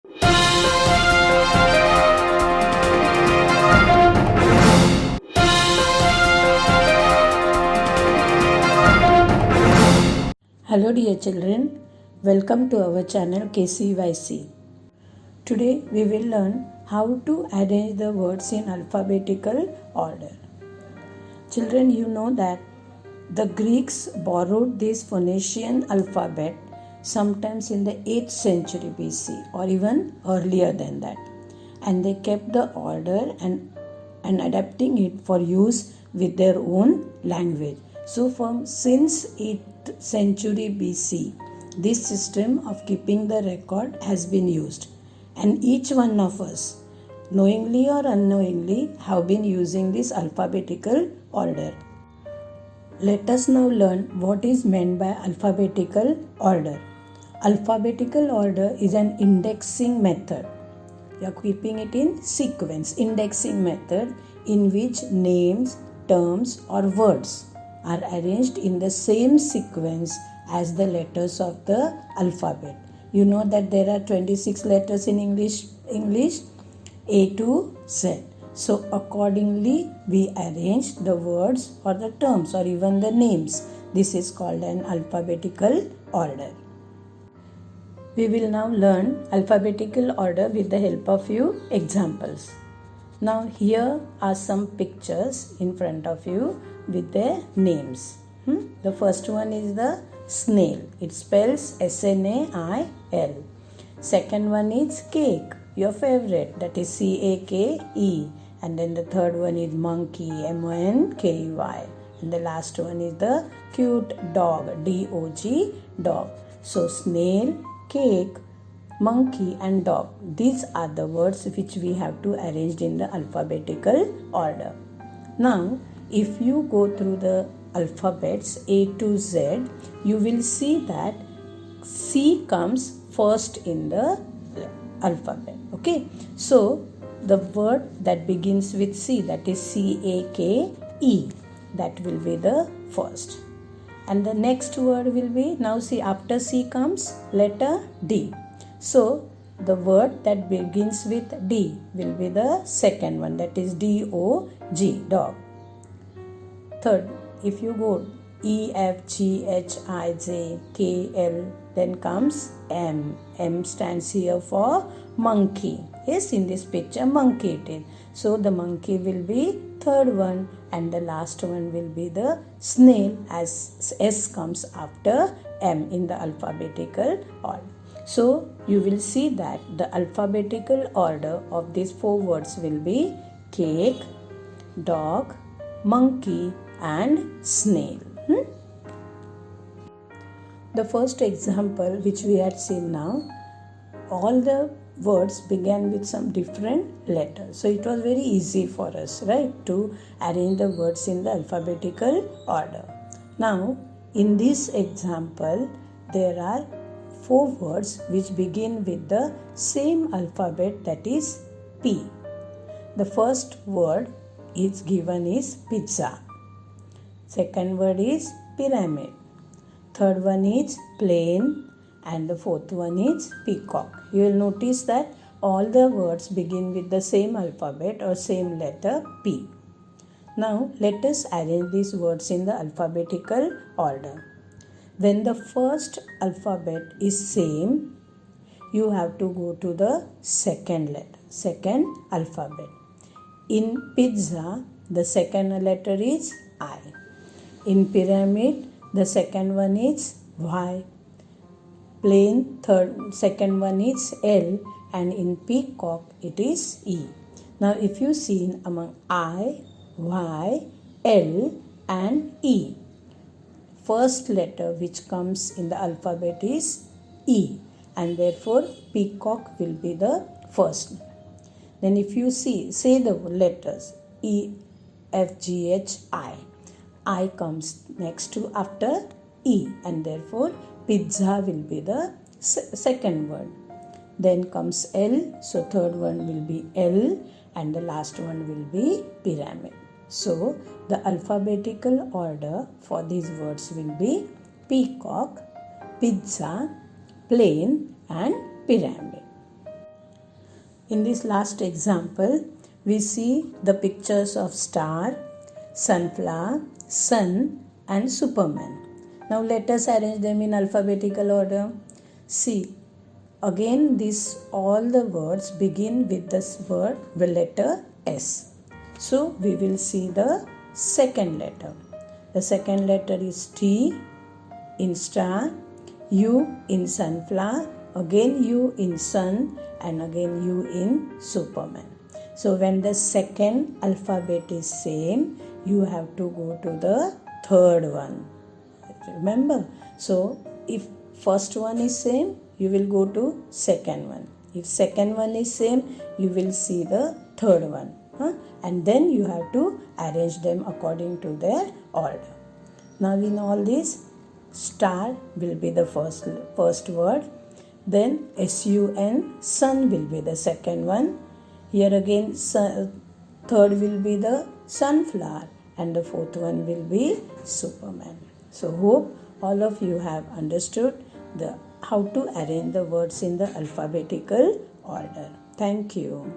Hello dear children, welcome to our channel KCYC. Today we will learn how to arrange the words in alphabetical order. Children, you know that the Greeks borrowed this Phoenician alphabet sometimes in the 8th century BC or even earlier than that, and they kept the order and adapting it for use with their own language. So since 8th century BC, this system of keeping the record has been used, and each one of us, knowingly or unknowingly, have been using this alphabetical order. Let us now learn what is meant by alphabetical order. Alphabetical order is an indexing method. We are keeping it in sequence, indexing method in which names, terms or words are arranged in the same sequence as the letters of the alphabet. You know that there are 26 letters in English A to Z. So accordingly we arrange the words or the terms or even the names. This is called an alphabetical order. We will now learn alphabetical order with the help of few examples. Now here are some pictures in front of you with their names. The first one is the snail. It spells S-N-A-I-L. Second one is cake, your favorite, that is C-A-K-E. And then the third one is monkey, M-O-N-K-E-Y. And the last one is the cute dog, D-O-G, dog. So snail, cake, monkey and dog. These are the words which we have to arrange in the alphabetical order. Now, if you go through the alphabets A to Z, you will see that C comes first in the alphabet. Okay, so the word that begins with C, that is C-A-K-E, that will be the first. And the next word will be, now see, after C comes letter D. So the word that begins with D will be the second one, that is D-O-G, dog. Third, if you go E, F, G, H, I, J, K, L, then comes M. M stands here for monkey. Yes, in this picture monkey it is. So the monkey will be third one and the last one will be the snail, as S comes after M in the alphabetical order. So you will see that the alphabetical order of these four words will be cake, dog, monkey and snail. The first example which we had seen now, all the words began with some different letters. So it was very easy for us, right, to arrange the words in the alphabetical order. Now, in this example, there are four words which begin with the same alphabet, that is P. The first word is given is pizza. Second word is pyramid. Third one is plane. And the fourth one is peacock. You will notice that all the words begin with the same alphabet or same letter P. Now let us arrange these words in the alphabetical order. When the first alphabet is same, you have to go to the second letter, second alphabet. In pizza, the second letter is I. In pyramid, the second one is Y. Plane, second one is L, and in peacock it is E. Now if you see among I, Y, L and E, first letter which comes in the alphabet is E, and therefore peacock will be the first. Then if you say the letters E, F, G, H, I comes next to after E, and therefore pizza will be the second word. Then comes L, so third one will be L and the last one will be pyramid. So the alphabetical order for these words will be peacock, pizza, plane and pyramid. In this last example, we see the pictures of star, sunflower, sun and Superman. Now let us arrange them in alphabetical order. See, again all the words begin with this word, the letter S. So we will see the second letter. The second letter is T in star, U in sunflower, again U in sun and again U in Superman. So when the second alphabet is same, you have to go to the third one. Remember? So if first one is same, you will go to second one. If second one is same, you will see the third one. And then you have to arrange them according to their order. Now in all this, star will be the first word. Then sun, sun will be the second one. Here again third will be the sunflower and the fourth one will be Superman. So hope all of you have understood how to arrange the words in the alphabetical order. Thank you.